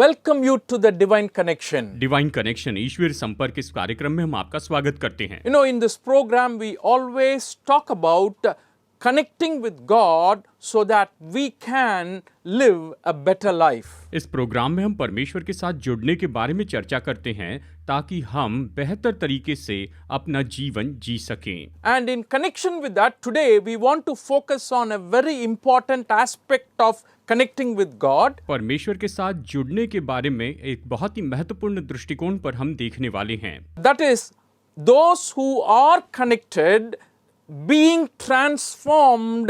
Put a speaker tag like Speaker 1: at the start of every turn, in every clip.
Speaker 1: welcome you to the Divine Connection.
Speaker 2: Divine Connection ईश्वर संपर्क इस कार्यक्रम में हम आपका स्वागत करते हैं।
Speaker 1: You know, in this program, we always talk about connecting with God so that we can live a better life.
Speaker 2: इस प्रोग्राम में हम परमेश्वर के साथ जुड़ने के बारे में चर्चा करते हैं ताकि हम बेहतर तरीके से अपना जीवन जी सकें।
Speaker 1: And in connection with that, today we want to focus on a very important aspect of connecting with God.
Speaker 2: परमेश्वर के साथ जुड़ने के बारे में एक बहुत ही महत्वपूर्ण दृष्टिकोण पर हम देखने वाले हैं।
Speaker 1: That is, those who are connected being transformed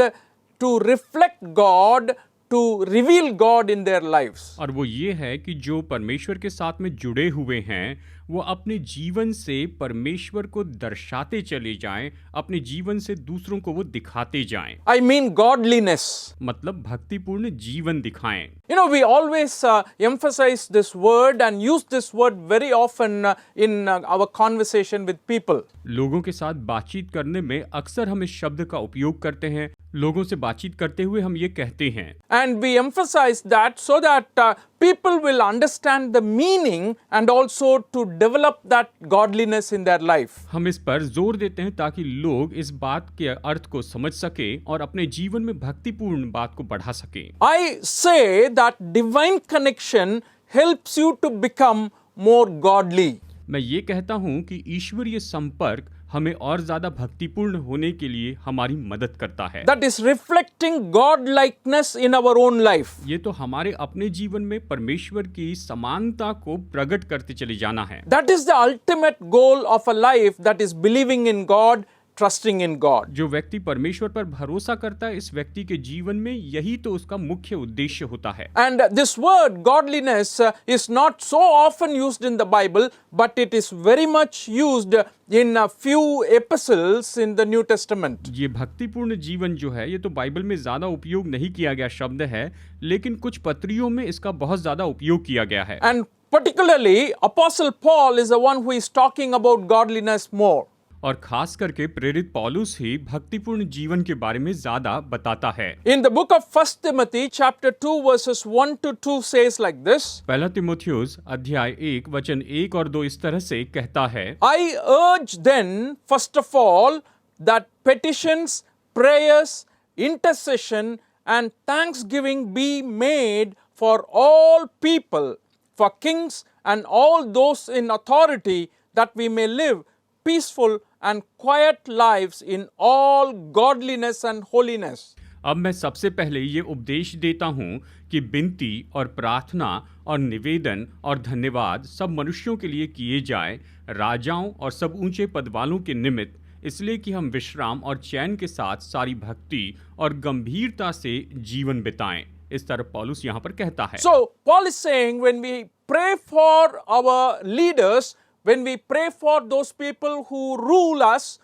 Speaker 1: to reflect God, to reveal God in their lives.
Speaker 2: और वो ये है कि जो परमेश्वर के साथ में जुड़े हुए हैं वो अपने जीवन से परमेश्वर को दर्शाते चले जाएं, अपने जीवन से दूसरों को वो दिखाते जाएं।
Speaker 1: I mean godliness.
Speaker 2: मतलब भक्तिपूर्ण जीवन दिखाएं।
Speaker 1: You know, we always emphasize this word and use this word very often in our conversation with people.
Speaker 2: लोगों के साथ बातचीत करने में अक्सर हम इस शब्द का उपयोग करते हैं। लोगों से बातचीत करते हुए हम ये कहते हैं।
Speaker 1: And we emphasize that so that people will understand the meaning and also to develop that godliness in their life.
Speaker 2: हम इस पर जोर देते हैं ताकि लोग इस बात के अर्थ को समझ सके और अपने जीवन में भक्तिपूर्ण बात को बढ़ा सके।
Speaker 1: I say that divine connection helps you to become more godly.
Speaker 2: मैं ये कहता हूँ कि ईश्वरीय संपर्क हमें और ज्यादा भक्तिपूर्ण होने के लिए हमारी मदद करता है।
Speaker 1: That is reflecting God likeness in our own life.
Speaker 2: ये तो हमारे अपने जीवन में परमेश्वर की समानता को प्रकट करते चले जाना है।
Speaker 1: That is the ultimate goal of a life that is believing in God, trusting in God.
Speaker 2: जो व्यक्ति परमेश्वर पर भरोसा करता है इस व्यक्ति के जीवन में यही तो उसका मुख्य उद्देश्य होता है।
Speaker 1: And this word godliness is not so often used in the Bible, but it is very much used in a few epistles in the New Testament.
Speaker 2: ये भक्तिपूर्ण जीवन जो है ये तो बाइबल में ज्यादा उपयोग नहीं किया गया शब्द है, लेकिन कुछ पत्रियों में इसका बहुत ज्यादा उपयोग किया गया है।
Speaker 1: And particularly, Apostle Paul is the one who is talking about godliness more.
Speaker 2: और खास करके प्रेरित पौलुस ही भक्तिपूर्ण जीवन के बारे में ज्यादा बताता है।
Speaker 1: In the book of 1 Timothy chapter 2 verses 1 to 2 says like this.
Speaker 2: पहला तीमुथियुस अध्याय 1 वचन 1 और 2 इस तरह से कहता है।
Speaker 1: I urge then, first of all, that petitions, prayers, intercession and thanksgiving be made for all people, for kings and all those in authority, that we may live peaceful and quiet lives in all godliness and holiness.
Speaker 2: अब मैं सबसे पहले ये उपदेश देता हूँ कि विनती और प्रार्थना और निवेदन और धन्यवाद सब मनुष्यों के लिए किए जाए, राजाओं और सब ऊंचे पद वालों के निमित्त, इसलिए कि हम विश्राम और चैन के साथ सारी भक्ति और गंभीरता से जीवन बिताएं। इस तरह पौलुस यहाँ पर कहता है।
Speaker 1: So Paul is saying when we pray for our leaders, when we pray for those people who rule us,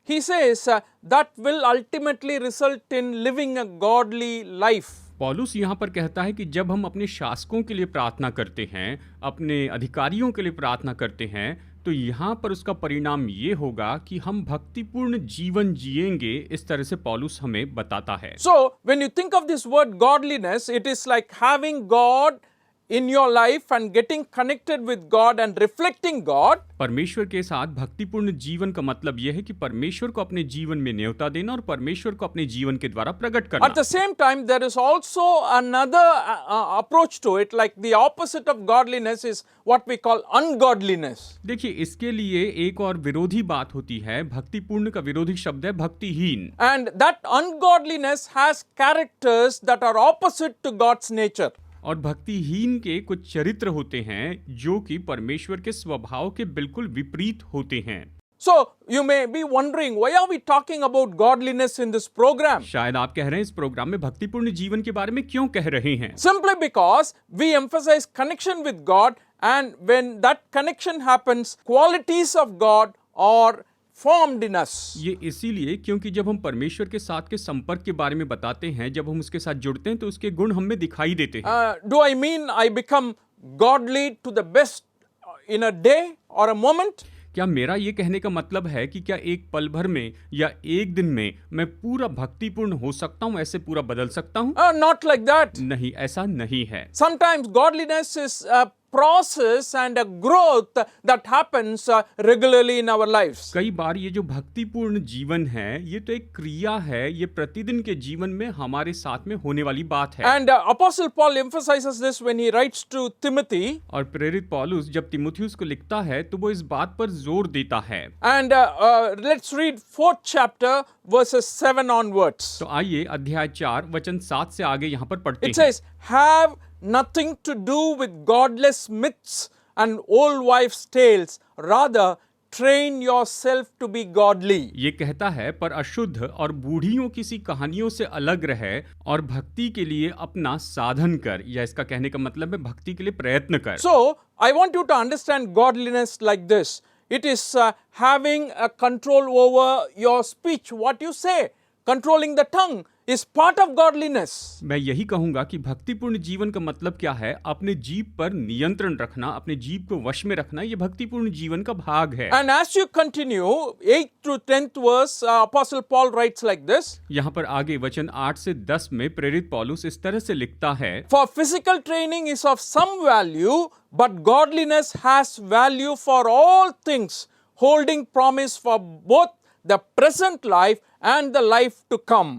Speaker 1: he says that will ultimately result in living a godly life.
Speaker 2: पौलुस यहाँ पर कहता है कि जब हम अपने शासकों के लिए प्रार्थना करते हैं, अपने अधिकारियों के लिए प्रार्थना करते हैं, तो यहाँ पर उसका परिणाम ये होगा कि हम भक्तिपूर्ण जीवन जिएंगे। इस तरह से पौलुस हमें बताता है।
Speaker 1: So when you think of this word godliness, it is like having God in your life and getting connected with God and reflecting God.
Speaker 2: परमेश्वर के साथ भक्तिपूर्ण जीवन का मतलब यह है कि परमेश्वर को अपने जीवन में न्योता देना और परमेश्वर को अपने जीवन के द्वारा प्रकट करना।
Speaker 1: At the same time, there is also another approach to it, like the opposite of godliness is what we call ungodliness.
Speaker 2: देखिए, इसके लिए एक और विरोधी बात होती है। भक्तिपूर्ण का विरोधी शब्द है भक्तिहीन।
Speaker 1: And that ungodliness has characters that are opposite to God's nature.
Speaker 2: और भक्तिहीन के कुछ चरित्र होते हैं जो कि परमेश्वर के स्वभाव के बिल्कुल विपरीत होते हैं।
Speaker 1: So you may be wondering, why are we talking about godliness in this program?
Speaker 2: शायद आप कह रहे हैं इस प्रोग्राम में भक्तिपूर्ण जीवन के बारे में क्यों कह रहे हैं?
Speaker 1: Simply because we emphasize connection with God, and when that connection happens, qualities of God are formed in us.
Speaker 2: ये इसीलिए क्योंकि जब हम परमेश्वर के साथ के संपर्क के बारे में बताते हैं, जब हम उसके साथ जुड़ते हैं तो उसके गुण हमें दिखाई देते हैं।
Speaker 1: Do I mean I become godly to the best in a day or a moment?
Speaker 2: क्या मेरा ये कहने का मतलब है कि क्या एक पल भर में या एक दिन में मैं पूरा भक्तिपूर्ण हो सकता हूँ, ऐसे पूरा बदल सकता हूँ?
Speaker 1: Not like that.
Speaker 2: नहीं, ऐसा नहीं है।
Speaker 1: Sometimes godliness is a process and a growth that happens regularly in our lives.
Speaker 2: कई बार ये जो भक्तिपूर्ण जीवन है, ये तो एक क्रिया है, ये प्रतिदिन के जीवन में हमारे साथ में होने वाली बात है।
Speaker 1: And Apostle Paul emphasizes this when he writes to Timothy.
Speaker 2: और प्रेरित पौलुस जब तीमुथियुस को लिखता है तो वो इस बात पर जोर देता है।
Speaker 1: And let's read 4th chapter verses 7 onwards.
Speaker 2: तो आइए अध्याय 4 वचन 7 से आगे यहाँ पर पढ़ते
Speaker 1: It
Speaker 2: हैं।
Speaker 1: says, have nothing to do with godless myths and old wives' tales. Rather, train yourself to be godly.
Speaker 2: ये कहता है, पर अशुद्ध और बूढ़ियों किसी कहानियों से अलग रहे और भक्ति के लिए अपना साधन कर, या इसका कहने का मतलब है भक्ति के लिए प्रयत्न कर।
Speaker 1: So, I want you to understand godliness like this. It is having a control over your speech, what you say. Controlling the tongue is part of godliness.
Speaker 2: मैं यही कहूंगा कि भक्तिपूर्ण जीवन का मतलब क्या है? अपने जीभ पर नियंत्रण रखना, अपने जीभ को वश में रखना, ये भक्तिपूर्ण जीवन का भाग है।
Speaker 1: And as you continue, 8th to 10th verse, Apostle Paul writes like this.
Speaker 2: यहाँ पर आगे वचन 8 से 10 में प्रेरित पौलुस इस तरह से लिखता है,
Speaker 1: For physical training is of some value, but godliness has value for all things, holding promise for both the present life and the life to come.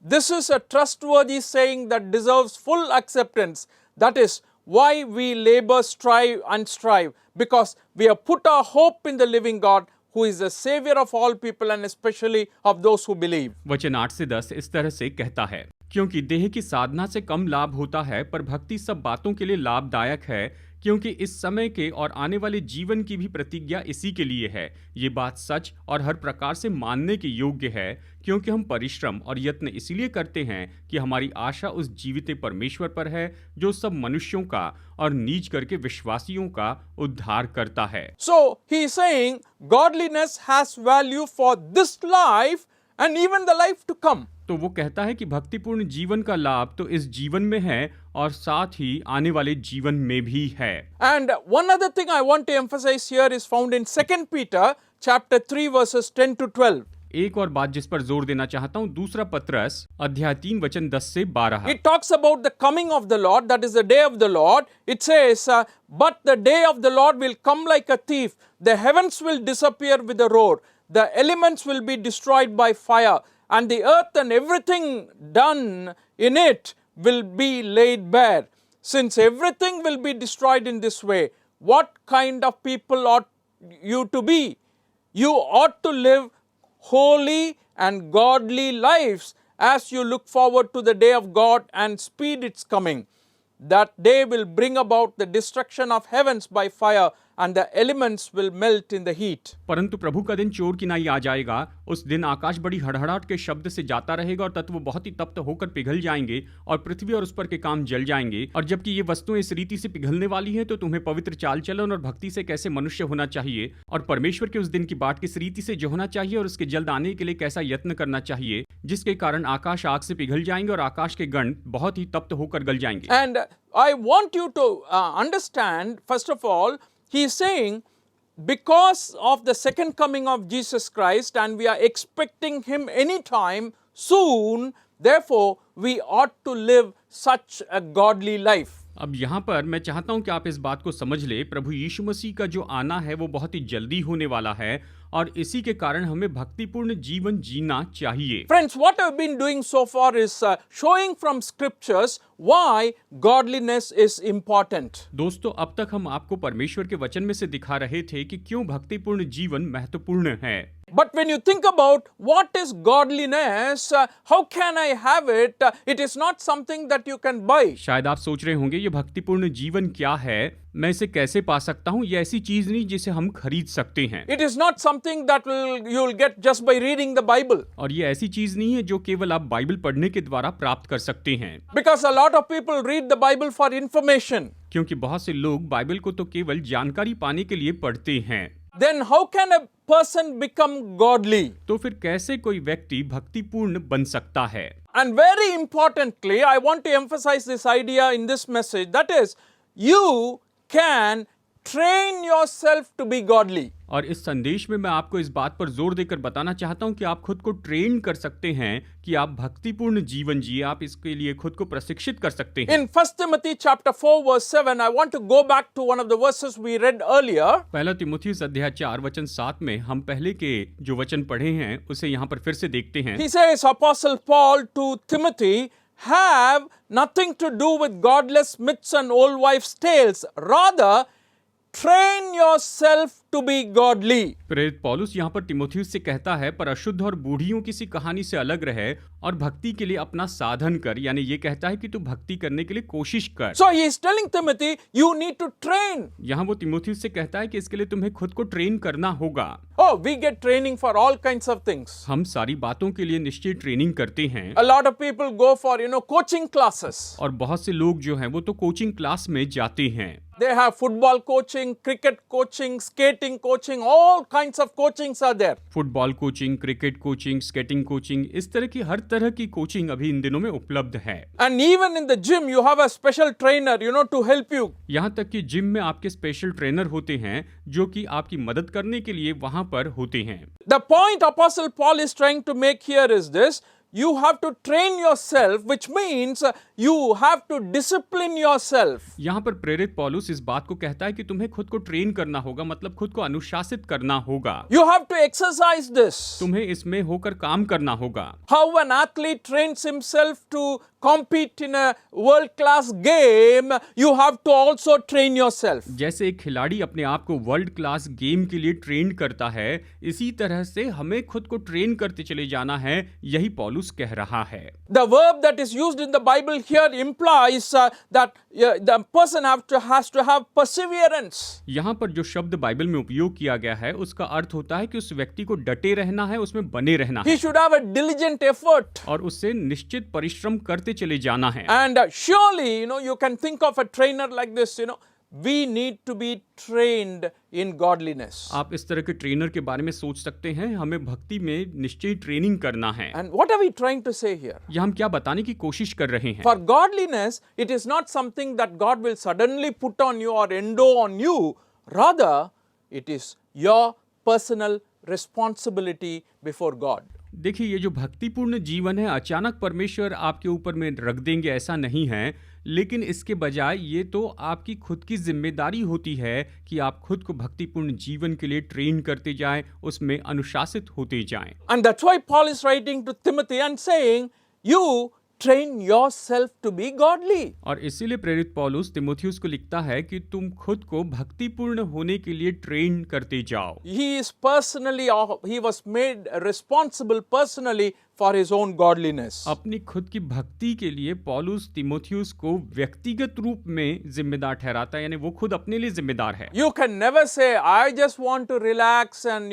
Speaker 1: This is a trustworthy saying that deserves full acceptance. That is why we labor, strive and strive, because we have put our hope in the living God, who is the Savior of all people and especially of those who believe.
Speaker 2: वचन 8 से 10 इस तरह से कहता है, क्योंकि देह की साधना से कम लाभ होता है, पर भक्ति सब बातों के लिए लाभदायक है, क्योंकि इस समय के और आने वाले जीवन की भी प्रतिज्ञा इसी के लिए है। ये बात सच और हर प्रकार से मानने के योग्य है, क्योंकि हम परिश्रम और यत्न इसलिए करते हैं कि हमारी आशा उस जीवित परमेश्वर पर है, जो सब मनुष्यों का और नीच करके विश्वासियों का उद्धार करता है।
Speaker 1: So he is saying godliness has value for this life and even the life to come.
Speaker 2: तो वो कहता है कि भक्तिपूर्ण जीवन का लाभ तो इस जीवन में है और साथ ही आने वाले जीवन में भी है।
Speaker 1: And one other thing I want to emphasize here is found in 2 Peter chapter 3 verses 10 to 12.
Speaker 2: एक और बात जिस पर जोर देना चाहता हूँ, दूसरा पत्रस अध्याय 3 वचन 10 से 12।
Speaker 1: It talks about the coming of the Lord, that is the day of the Lord. It says, but the day of the Lord will come like a thief. The heavens will disappear with a roar. The elements will be destroyed by fire. And the earth and everything done in it will be laid bare. Since everything will be destroyed in this way, what kind of people ought you to be? You ought to live holy and godly lives as you look forward to the day of God and speed its coming. That day will bring about the destruction of heavens by fire, and the elements will melt in the heat.
Speaker 2: परंतु प्रभु का दिन चोर की नाई आ जाएगा। उस दिन आकाश बड़ी हड़हड़ाहट के शब्द से जाता रहेगा और तत्व बहुत ही तप्त होकर पिघल जाएंगे और पृथ्वी और उस पर के काम जल जाएंगे। और जबकि ये वस्तुएं इस रीति से पिघलने वाली हैं, तो तुम्हें पवित्र चाल चलन और भक्ति से कैसे मनुष्य होना चाहिए और परमेश्वर के उस दिन की बाट किस रीति से जो होना चाहिए और उसके जल्द आने के लिए कैसा यत्न करना चाहिए, जिसके कारण आकाश आग से पिघल जाएंगे और आकाश के गण बहुत ही तप्त होकर गल जाएंगे।
Speaker 1: And I want you to understand, first of all, he is saying, because of the second coming of Jesus Christ and we are expecting him anytime soon, therefore we ought to live such a godly life.
Speaker 2: अब यहाँ पर मैं चाहता हूँ कि आप इस बात को समझ ले, प्रभु यीशु मसीह का जो आना है वो बहुत ही जल्दी होने वाला है और इसी के कारण हमें भक्तिपूर्ण जीवन जीना चाहिए।
Speaker 1: Friends, what I've been doing so far is showing from scriptures why godliness is important.
Speaker 2: दोस्तों, अब तक हम आपको परमेश्वर के वचन में से दिखा रहे थे कि क्यों भक्तिपूर्ण जीवन महत्वपूर्ण है।
Speaker 1: But when you think about what is godliness, how can I have it? It is not something that you can buy.
Speaker 2: शायद आप सोच रहे होंगे ये भक्तिपूर्ण जीवन क्या है, मैं इसे कैसे पा सकता हूँ। ये ऐसी चीज नहीं जिसे हम खरीद सकते हैं।
Speaker 1: It is not something that you will get just by reading the Bible.
Speaker 2: और ये ऐसी चीज नहीं है जो केवल आप बाइबल पढ़ने के द्वारा प्राप्त कर सकते हैं।
Speaker 1: Because a lot of people read the Bible for information.
Speaker 2: क्योंकि बहुत से लोग बाइबल को तो केवल जानकारी पाने के लिए पढ़ते हैं।
Speaker 1: Then how can a person become godly?
Speaker 2: तो फिर कैसे कोई व्यक्ति भक्तिपूर्ण बन सकता है?
Speaker 1: And very importantly, I want to emphasize this idea in this message. That is, you can train yourself to be godly.
Speaker 2: और इस संदेश में मैं आपको इस बात पर जोर देकर बताना चाहता हूं कि आप खुद को ट्रेन कर सकते हैं कि आप भक्तिपूर्ण जीवन जिए, आप इसके लिए खुद को प्रशिक्षित कर सकते हैं।
Speaker 1: In 1 Timothy chapter 4 verse 7, I want to go back to one of the verses we read earlier.
Speaker 2: पहला तीमुथियुस अध्याय 4 वचन 7 में हम पहले के जो वचन पढ़े हैं उसे यहाँ पर फिर से देखते हैं।
Speaker 1: He says, Apostle Paul to Timothy, have nothing to do with godless myths and old wives' tales. Rather, train yourself to be godly.
Speaker 2: प्रेरित पौलुस यहाँ पर तीमुथियुस से कहता है, पर अशुद्ध और बूढ़ियों किसी कहानी से अलग रहे और भक्ति के लिए अपना साधन कर। यानी ये कहता है कि तू भक्ति करने के लिए कोशिश कर।
Speaker 1: So he is telling Timothy, you need to train.
Speaker 2: यहाँ वो तीमुथियुस से कहता है कि इसके लिए तुम्हें खुद को ट्रेन करना होगा।
Speaker 1: Oh, we get training for all kinds of things.
Speaker 2: हम सारी बातों के लिए निश्चित ट्रेनिंग करते हैं।
Speaker 1: A lot of people go for, coaching classes.
Speaker 2: और बहुत से लोग जो हैं वो तो कोचिंग क्लास में जाते हैं।
Speaker 1: They have football coaching, cricket coaching, skating coaching, all kinds of coachings are there.
Speaker 2: Football coaching, cricket coaching, skating coaching, इस तरह की हर तरह की कोचिंग अभी इन दिनों में उपलब्ध है।
Speaker 1: And even in the gym, you have a special trainer, to help you.
Speaker 2: यहाँ तक कि जिम में आपके स्पेशल ट्रेनर होते हैं जो कि आपकी मदद करने के लिए वहां पर होते हैं।
Speaker 1: The point Apostle Paul is trying to make here is this: you have to train yourself, which means you have to discipline yourself.
Speaker 2: यहाँ पर प्रेरित पौलुस इस बात को कहता है कि तुम्हें खुद को ट्रेन करना होगा, मतलब खुद को अनुशासित करना होगा।
Speaker 1: You have to exercise this.
Speaker 2: तुम्हें इसमें होकर काम करना होगा।
Speaker 1: How an athlete trains himself to compete in a world-class game, you have to also train yourself.
Speaker 2: जैसे एक खिलाड़ी अपने आप को वर्ल्ड क्लास गेम के लिए ट्रेन करता है, इसी तरह से हमें खुद को ट्रेन करते चले जाना है, यही पौलुस कह रहा है।
Speaker 1: The verb that is used in the Bible here implies that the person has to have perseverance.
Speaker 2: यहाँ पर जो शब्द बाइबल में उपयोग किया गया है उसका अर्थ होता है कि उस व्यक्ति को डटे रहना है, उसमें बने रहना है।
Speaker 1: He should have a diligent effort.
Speaker 2: और उससे निश्चित परिश्रम करते चले जाना है।
Speaker 1: And surely, you can think of a trainer like this, we need to be trained in godliness.
Speaker 2: आप इस तरह के ट्रेनर के बारे में सोच सकते हैं, हमें भक्ति में निश्चय ट्रेनिंग करना है।
Speaker 1: And what are we trying to say here?
Speaker 2: यह हम क्या बताने की कोशिश कर रहे हैं?
Speaker 1: For godliness, it is not something that God will suddenly put on you or endow on you. Rather, it is your personal responsibility before God.
Speaker 2: देखिए, ये जो भक्तिपूर्ण जीवन है अचानक परमेश्वर आपके ऊपर में रख देंगे ऐसा नहीं है, लेकिन इसके बजाय ये तो आपकी खुद की जिम्मेदारी होती है कि आप खुद को भक्तिपूर्ण जीवन के लिए ट्रेन करते जाएं, उसमें अनुशासित होते जाएं।
Speaker 1: And that's why Paul is writing to Timothy and saying, you train yourself to be godly.
Speaker 2: और इसीलिए प्रेरित पौलुस तीमुथियुस को लिखता है कि तुम खुद को भक्तिपूर्ण होने के लिए ट्रेन करते जाओ।
Speaker 1: He was made responsible personally for his own godliness.
Speaker 2: अपनी खुद की भक्ति के लिए पौलुस तीमुथियुस को व्यक्तिगत रूप में जिम्मेदार ठहराता है, यानी वो खुद अपने लिए जिम्मेदार है।
Speaker 1: You can never say, I just want to relax and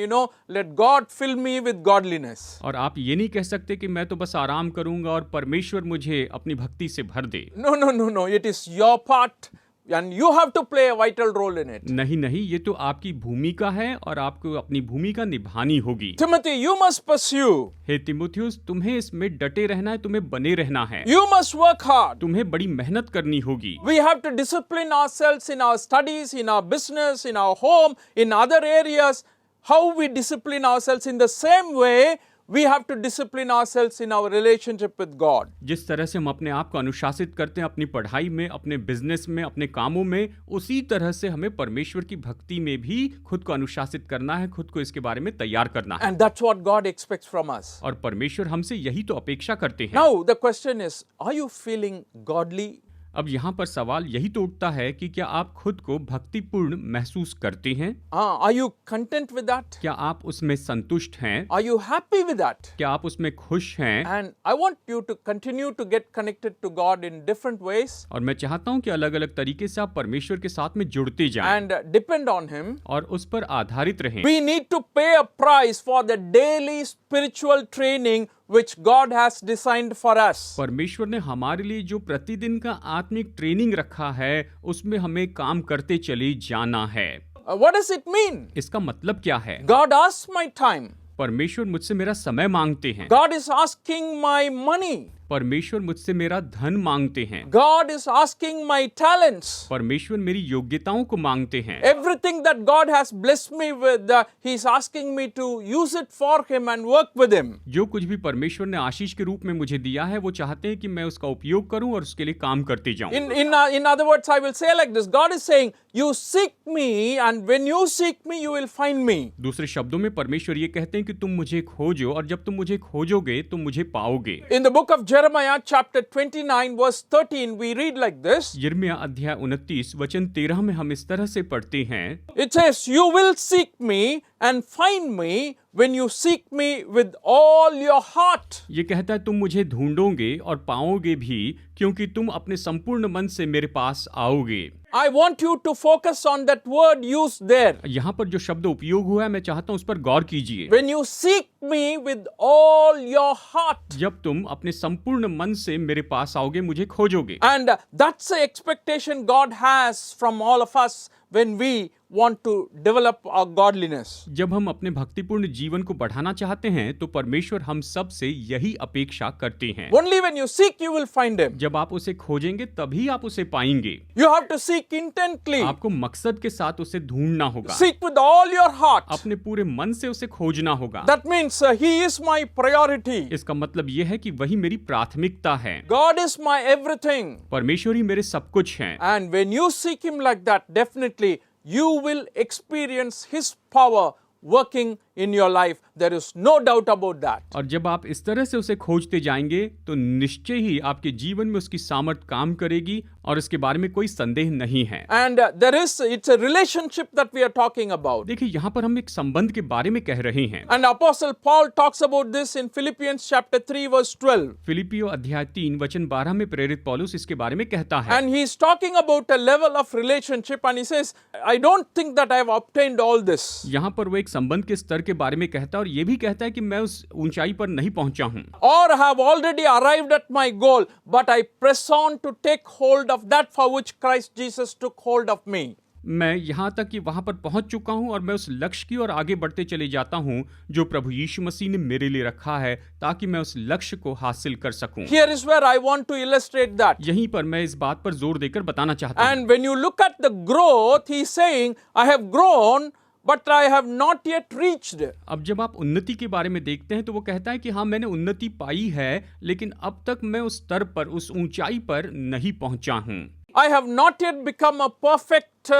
Speaker 1: let God fill me with godliness.
Speaker 2: और आप ये नहीं कह सकते कि मैं तो बस आराम करूंगा और परमेश्वर मुझे अपनी भक्ति से भर दे।
Speaker 1: No. It is your part. And you have to play a vital role in it.
Speaker 2: नहीं, ये तो आपकी भूमिका है और आपको अपनी भूमिका निभानी होगी।
Speaker 1: Timothy, you must pursue.
Speaker 2: हे तीमुथियुस, तुम्हें इसमें डटे रहना है, तुम्हें बने रहना है।
Speaker 1: You must work hard.
Speaker 2: तुम्हें बड़ी मेहनत करनी होगी।
Speaker 1: We have to discipline ourselves in our studies, in our business, in our home, in other areas. How we discipline ourselves in the same way, we have to discipline ourselves in our relationship with God.
Speaker 2: जिस तरह से हम अपने आप को अनुशासित करते हैं अपनी पढ़ाई में, अपने बिजनेस में, अपने कामों में, उसी तरह से हमें परमेश्वर की भक्ति में भी खुद को अनुशासित करना है, खुद को इसके बारे में तैयार करना है।
Speaker 1: And that's what God expects from us.
Speaker 2: और परमेश्वर हमसे यही तो अपेक्षा करते हैं।
Speaker 1: Now the question is, are you feeling godly?
Speaker 2: अब यहाँ पर सवाल यही तो उठता है कि क्या आप खुद को भक्तिपूर्ण महसूस करते हैं?
Speaker 1: Are you content with that?
Speaker 2: क्या आप उसमें संतुष्ट हैं?
Speaker 1: Are you happy with that?
Speaker 2: क्या आप उसमें खुश हैं?
Speaker 1: And I want you to continue to get connected to God in different ways.
Speaker 2: और मैं चाहता हूँ कि अलग-अलग तरीके से आप परमेश्वर के साथ में जुड़ते जाएं
Speaker 1: And depend on Him.
Speaker 2: और उस पर आधारित रहें।
Speaker 1: We need to pay a price for the daily spiritual training which God has designed for us.
Speaker 2: परमेश्वर ने हमारे लिए जो प्रतिदिन का आत्मिक ट्रेनिंग रखा है, उसमें हमें काम करते चले जाना है।
Speaker 1: What does it mean?
Speaker 2: इसका मतलब क्या है?
Speaker 1: God asks my time.
Speaker 2: परमेश्वर मुझसे मेरा समय मांगते हैं।
Speaker 1: God is asking my money.
Speaker 2: परमेश्वर मुझसे मेरा धन मांगते हैं।
Speaker 1: God is asking my talents.
Speaker 2: परमेश्वर मेरी योग्यताओं को मांगते हैं।
Speaker 1: Everything that God has blessed me with, He's asking me to use it for Him and work with Him.
Speaker 2: जो कुछ भी परमेश्वर ने आशीष के रूप में मुझे दिया है, वो चाहते हैं कि मैं उसका उपयोग करूं और उसके लिए काम करते जाऊं।
Speaker 1: In other words, I will say like this: God is saying, "You seek me, and when you seek me, you will find me."
Speaker 2: दूसरे शब्दों में परमेश्वर ये कहते हैं कि तुम मुझे खोजो, और जब तुम मुझे खोजोगे तो मुझे पाओगे।
Speaker 1: In the book of Jeremiah, chapter 29, verse 13, we read like this.
Speaker 2: यिर्मयाह अध्याय 29 वचन 13 में हम इस तरह से पढ़ते हैं।
Speaker 1: It says, "You will seek me and find me when you seek me with all your heart."
Speaker 2: ये कहता है तुम मुझे ढूंढोगे और पाओगे भी, क्योंकि तुम अपने संपूर्ण मन से मेरे पास आओगे।
Speaker 1: I want you to focus on that word used there.
Speaker 2: यहाँ पर जो शब्द उपयोग हुआ है, मैं चाहता हूँ उस पर गौर कीजिए।
Speaker 1: When you seek me with all your heart.
Speaker 2: जब तुम अपने संपूर्ण मन से मेरे पास आओगे, मुझे खोजोगे।
Speaker 1: And that's the expectation God has from all of us when we want to develop our godliness.
Speaker 2: जब हम अपने भक्तिपूर्ण जीवन को बढ़ाना चाहते हैं, तो परमेश्वर हम सब से यही अपेक्षा करते हैं।
Speaker 1: Only when you seek, you will find Him.
Speaker 2: जब आप उसे खोजेंगे तभी आप उसे पाएंगे।
Speaker 1: You have to seek intently.
Speaker 2: आपको मकसद के साथ उसे ढूंढना होगा।
Speaker 1: Seek with all your heart.
Speaker 2: अपने पूरे मन से उसे खोजना होगा।
Speaker 1: That means He is my priority.
Speaker 2: इसका मतलब यह है कि वही मेरी प्राथमिकता है।
Speaker 1: God is my everything.
Speaker 2: परमेश्वर ही मेरे सब कुछ हैं।
Speaker 1: And when you seek Him like that, definitely you will experience His power working in your life. There is no doubt about that.
Speaker 2: और जब आप इस तरह से उसे खोजते जाएंगे, तो निश्चय ही आपके जीवन में उसकी सामर्थ काम करेगी, और इसके बारे में कोई संदेह नहीं है।
Speaker 1: And it's a relationship that we are talking about.
Speaker 2: देखिए, यहाँ पर हम एक संबंध के बारे में कह रहे हैं।
Speaker 1: And Apostle Paul talks about this in Philippians chapter 3 verse 12.
Speaker 2: फिलिपियो अध्याय 3 वचन 12 में प्रेरित पौलुस इसके बारे में कहता है।
Speaker 1: And he's talking about a level of relationship, and he says, I don't think that I have obtained all this.
Speaker 2: यहाँ पर वो एक संबंध के स्तर के बारे में कहता है, और ये भी कहता है कि मैं उस ऊंचाई पर नहीं पहुंचा हूं।
Speaker 1: Or have already arrived at my goal, but I press on to take hold of that for which Christ Jesus took hold of me.
Speaker 2: मैं यहाँ तक कि वहां पर पहुंच चुका हूं, और मैं उस लक्ष्य की ओर आगे बढ़ते चले जाता हूं जो प्रभु यीशु मसीह ने मेरे लिए रखा है, ताकि मैं उस लक्ष्य को हासिल कर सकूं।
Speaker 1: Here is where I want to illustrate that.
Speaker 2: यहीं पर मैं इस बात पर जोर देकर बताना चाहता हूं।
Speaker 1: And when you look at the growth, he's saying, I have grown, but I have not yet reached.
Speaker 2: अब जब आप उन्नति के बारे में देखते हैं, तो वो कहता है कि हाँ, मैंने उन्नति पाई है, लेकिन अब तक मैं उस स्तर पर, उस ऊंचाई पर नहीं पहुंचा हूं।
Speaker 1: I have not yet become a perfect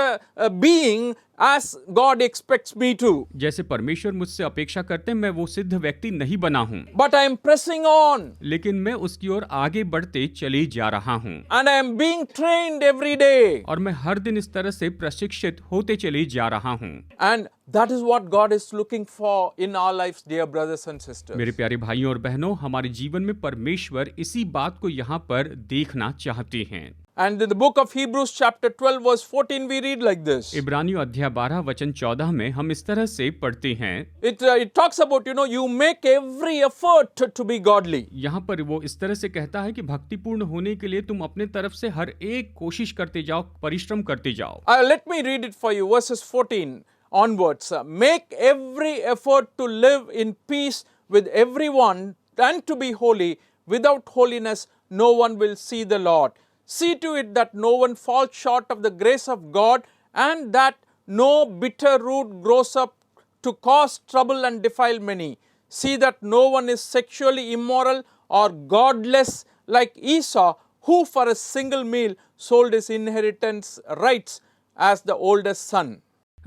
Speaker 1: being as God expects me to.
Speaker 2: जैसे परमेश्वर मुझसे अपेक्षा करते हैं, मैं वो सिद्ध व्यक्ति नहीं बना हूं,
Speaker 1: But I am pressing on.
Speaker 2: लेकिन मैं उसकी ओर आगे बढ़ते चले जा रहा हूं।
Speaker 1: And I am being trained every day.
Speaker 2: और मैं हर दिन इस तरह से प्रशिक्षित होते चले जा रहा हूं।
Speaker 1: And that is what God is looking for in our lives, dear brothers and sisters.
Speaker 2: मेरे प्यारे भाइयों और बहनों, हमारे जीवन में परमेश्वर इसी बात को यहाँ पर देखना चाहते हैं।
Speaker 1: And in the book of Hebrews chapter 12 verse 14 we read like this.
Speaker 2: इब्रानियों अध्याय 12 वचन 14 में हम इस तरह से पढ़ते हैं।
Speaker 1: It talks about, you make every effort to be godly.
Speaker 2: यहाँ पर वो इस तरह से कहता है कि भक्तिपूर्ण होने के लिए तुम अपने तरफ से हर एक कोशिश करते जाओ, परिश्रम करते जाओ।
Speaker 1: Let me read it for you, verses 14 onwards. Make every effort to live in peace with everyone and to be holy. Without holiness, no one will see the Lord. See to it that no one falls short of the grace of God, and that no bitter root grows up to cause trouble and defile many. See that no one is sexually immoral or godless like Esau, who for a single meal sold his inheritance rights as the oldest son.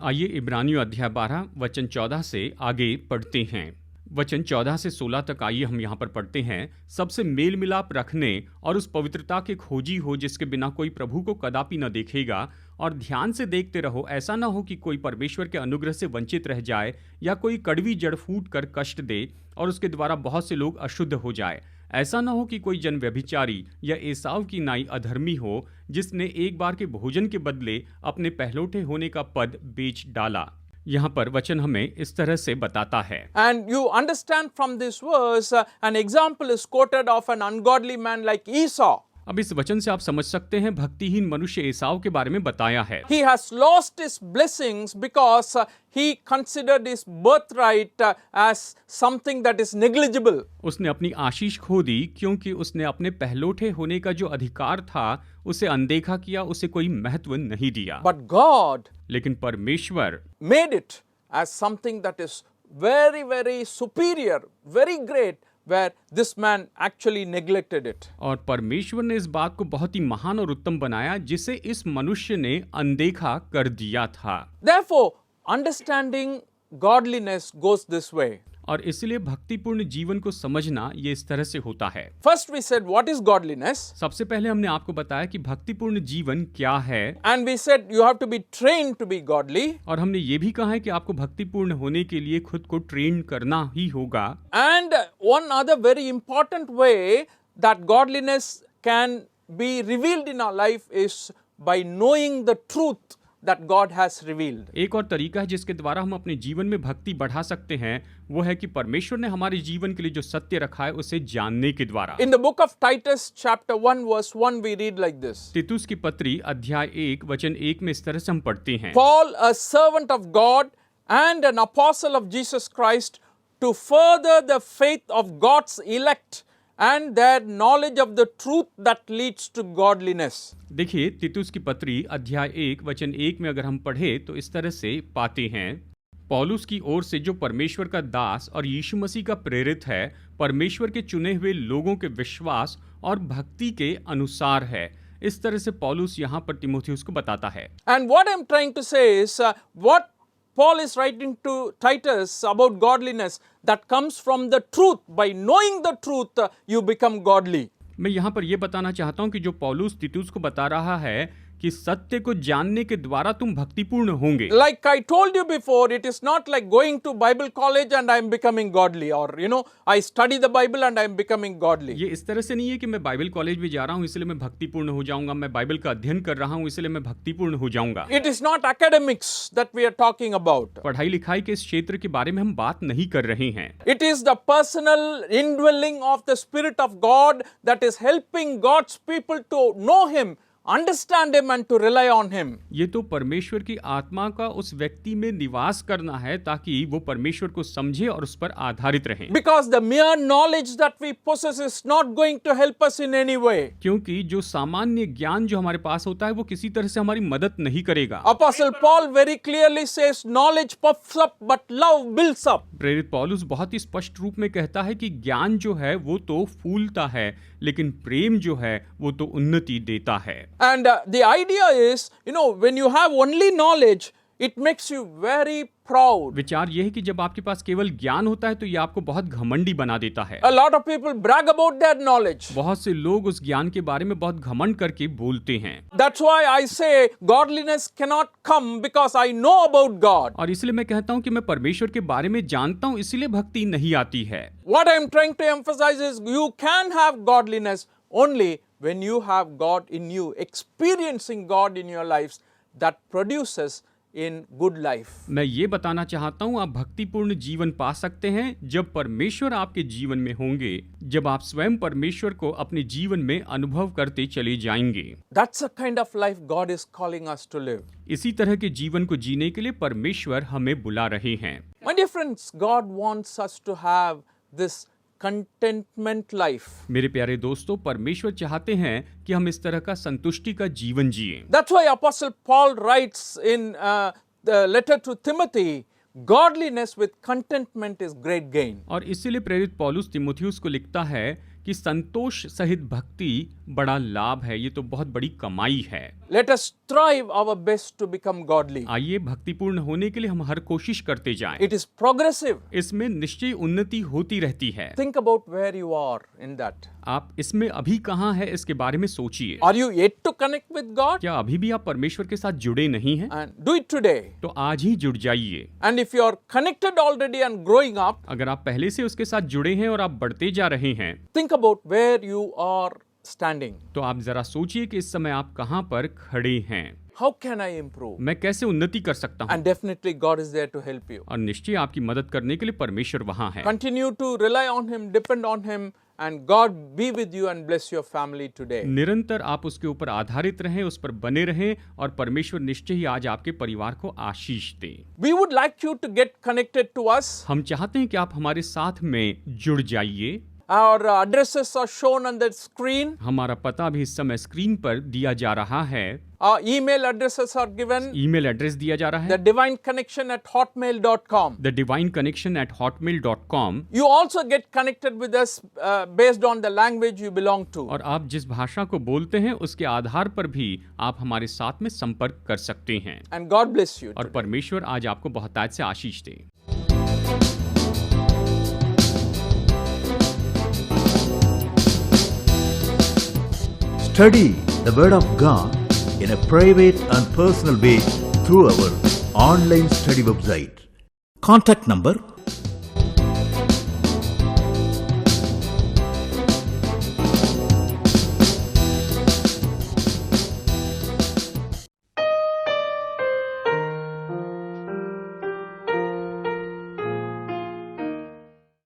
Speaker 2: आइए इब्रानियों अध्याय 12 वचन 14 से आगे पढ़ते हैं। वचन 14 से 16 तक आइए हम यहाँ पर पढ़ते हैं। सबसे मेल मिलाप रखने और उस पवित्रता के खोजी हो जिसके बिना कोई प्रभु को कदापि न देखेगा, और ध्यान से देखते रहो, ऐसा ना हो कि कोई परमेश्वर के अनुग्रह से वंचित रह जाए, या कोई कड़वी जड़ फूट कर कष्ट दे और उसके द्वारा बहुत से लोग अशुद्ध हो जाए। ऐसा ना हो कि कोई जन व्यभिचारी या एसाव की नाई अधर्मी हो, जिसने एक बार के भोजन के बदले अपने पहलौठे होने का पद बेच डाला। यहाँ पर वचन हमें इस तरह से बताता है।
Speaker 1: And you understand from this verse, an example is quoted of an ungodly man like Esau.
Speaker 2: अब इस वचन से आप समझ सकते हैं भक्तिहीन मनुष्य एसाव के बारे में बताया है।
Speaker 1: He has lost his blessings because he considered his birthright as something that is negligible.
Speaker 2: उसने अपनी आशीष खो दी क्योंकि उसने अपने पहलोठे होने का जो अधिकार था उसे अनदेखा किया, उसे कोई महत्व नहीं दिया।
Speaker 1: But God
Speaker 2: लेकिन परमेश्वर
Speaker 1: made it as something that is very, very superior, very great, where this man actually neglected it.
Speaker 2: और परमेश्वर ने इस बात को बहुत ही महान और उत्तम बनाया जिसे इस मनुष्य ने अनदेखा कर दिया था।
Speaker 1: Therefore, understanding godliness goes this way.
Speaker 2: और इसलिए भक्तिपूर्ण जीवन को समझना ये इस तरह से होता है।
Speaker 1: First we said, what is godliness?
Speaker 2: सबसे पहले हमने आपको बताया कि भक्तिपूर्ण जीवन क्या है,
Speaker 1: And we said you have to be trained to be godly.
Speaker 2: और हमने ये भी कहा है कि आपको भक्तिपूर्ण होने के लिए खुद को ट्रेन करना ही होगा।
Speaker 1: And one other very important way that godliness can be revealed in our life is by knowing the truth that God has revealed.
Speaker 2: एक और तरीका है जिसके द्वारा हम अपने जीवन में भक्ति बढ़ा सकते हैं, वो है कि परमेश्वर ने हमारे जीवन के लिए जो सत्य रखा है उसे जानने के द्वारा।
Speaker 1: In the book of Titus chapter 1 verse 1 we read like this.
Speaker 2: तीतुस की पत्री अध्याय 1 वचन 1 में इस तरह से हम पढ़ते हैं,
Speaker 1: Paul, a servant of God and an apostle of Jesus Christ, to further the faith of God's elect and their knowledge of the truth that leads to godliness.
Speaker 2: देखिए तीतुस की पत्री अध्याय 1 वचन 1 में अगर हम पढ़े तो इस तरह से पाते हैं, पौलुस की ओर से जो परमेश्वर का दास और यीशु मसीह का प्रेरित है, परमेश्वर के चुने हुए लोगों के विश्वास और भक्ति के अनुसार है। इस तरह से पौलुस यहाँ पर तीमुथियुस को बताता है।
Speaker 1: And what I'm trying to say is what Paul is writing to Titus about godliness that comes from the truth. By knowing the truth, you become godly.
Speaker 2: मैं यहाँ पर यह बताना चाहता हूँ कि जो पौलुस तीतुस को बता रहा है कि सत्य को जानने के द्वारा तुम भक्तिपूर्ण होंगे।
Speaker 1: Like I told you before, it is not like going to Bible college and I am becoming godly, or I study the Bible and I am becoming godly.
Speaker 2: ये इस तरह से नहीं है कि मैं बाइबल कॉलेज में जा रहा हूँ इसलिए मैं भक्तिपूर्ण हो जाऊंगा, मैं बाइबल का अध्ययन कर रहा हूँ इसलिए मैं भक्तिपूर्ण हो जाऊंगा।
Speaker 1: It is not academics that we are talking about.
Speaker 2: पढ़ाई लिखाई के इस क्षेत्र के बारे में हम बात नहीं कर रहे हैं।
Speaker 1: It is the personal indwelling of the Spirit of God that is helping God's people to know Him, understand Him and to rely on Him.
Speaker 2: ये तो परमेश्वर की आत्मा का उस व्यक्ति में निवास करना है ताकि वो परमेश्वर को समझे और उस पर आधारित रहे।
Speaker 1: Because the mere knowledge that we possess is not going to help us in any way.
Speaker 2: क्योंकि जो सामान्य ज्ञान जो हमारे पास होता है वो किसी तरह से हमारी मदद नहीं करेगा।
Speaker 1: Apostle Paul very clearly says, knowledge puffs up but love builds up.
Speaker 2: प्रेरित पौलुस बहुत ही स्पष्ट रूप में कहता है कि ज्ञान जो है वो तो फूलता है लेकिन प्रेम जो है वो तो उन्नति देता है।
Speaker 1: And the idea is, when you have only knowledge, it makes you very proud.
Speaker 2: विचार यह है कि जब आपके पास केवल ज्ञान होता है तो यह आपको बहुत घमंडी बना देता है।
Speaker 1: A lot of people brag about their knowledge.
Speaker 2: बहुत से लोग उस ज्ञान के बारे में बहुत घमंड करके बोलते हैं।
Speaker 1: That's why I say godliness cannot come because I know about God.
Speaker 2: और इसलिए मैं कहता हूं कि मैं परमेश्वर के बारे में जानता हूं इसलिए भक्ति नहीं आती है।
Speaker 1: What I am trying to emphasize is you can have godliness only when you have God in you, experiencing God in your lives that produces in good life.
Speaker 2: मैं ये बताना चाहता हूँ आप भक्तिपूर्ण जीवन पा सकते हैं जब परमेश्वर आपके जीवन में होंगे, जब आप स्वयं परमेश्वर को अपने जीवन में अनुभव करते चले जाएंगे।
Speaker 1: That's the kind of life God is calling us to live.
Speaker 2: इसी तरह के जीवन को जीने के लिए परमेश्वर हमें बुला रहे हैं।
Speaker 1: My dear friends, God wants us to have this contentment life.
Speaker 2: मेरे प्यारे दोस्तों, परमेश्वर चाहते हैं कि हम इस तरह का संतुष्टि का जीवन जिएं।
Speaker 1: That's why Apostle Paul writes in the letter to Timothy, godliness with contentment is great gain.
Speaker 2: और इसीलिए प्रेरित पौलुस तीमुथियुस को लिखता है कि संतोष सहित भक्ति बड़ा लाभ है, ये तो बहुत बड़ी कमाई है।
Speaker 1: Let us strive our best to become godly.
Speaker 2: आइए भक्तिपूर्ण होने के लिए हम हर कोशिश करते जाएं।
Speaker 1: It is progressive.
Speaker 2: इसमें निश्चय उन्नति होती रहती है।
Speaker 1: Think about where you are in that.
Speaker 2: आप इसमें अभी कहाँ हैं इसके बारे में सोचिए।
Speaker 1: Are you yet to connect with God?
Speaker 2: क्या अभी भी आप परमेश्वर के साथ जुड़े नहीं हैं?
Speaker 1: And do it today.
Speaker 2: तो आज ही जुड़ जाइए।
Speaker 1: And if you are connected already and growing up,
Speaker 2: अगर आप पहले से उसके साथ जुड़े हैं और आप बढ़ते जा रहे हैं,
Speaker 1: think about where you are standing.
Speaker 2: तो आप जरा सोचिए कि इस समय आप कहाँ पर खड़े हैं।
Speaker 1: How can I improve?
Speaker 2: मैं कैसे उन्नति कर सकता हूँ?
Speaker 1: And definitely God is there to help you.
Speaker 2: और निश्चय आपकी मदद करने के लिए परमेश्वर वहाँ है।
Speaker 1: Continue to rely on Him, depend on Him, and God be with you and bless your family today.
Speaker 2: निरंतर आप उसके ऊपर आधारित रहें, उस पर बने रहें और परमेश्वर निश्चय ही आज आपके परिवार को आशीष दे।
Speaker 1: We would like you to get connected to us.
Speaker 2: हम चाहते हैं कि आप हमारे साथ में जुड़ जाइए।
Speaker 1: Our addresses are shown on the screen.
Speaker 2: हमारा पता भी इस समय स्क्रीन पर दिया जा रहा है।
Speaker 1: Our email addresses are given.
Speaker 2: Email address दिया जा रहा है,
Speaker 1: thedivineconnection@hotmail.com.
Speaker 2: thedivineconnection@hotmail.com।
Speaker 1: You also get connected with us based on the language you belong to.
Speaker 2: और आप जिस भाषा को बोलते हैं उसके आधार पर भी आप हमारे साथ में संपर्क कर सकते हैं।
Speaker 1: And God bless you.
Speaker 2: और परमेश्वर आज आपको बहुतायत से आशीष दे।
Speaker 3: Study the Word of God in a private and personal way through our online study website. Contact number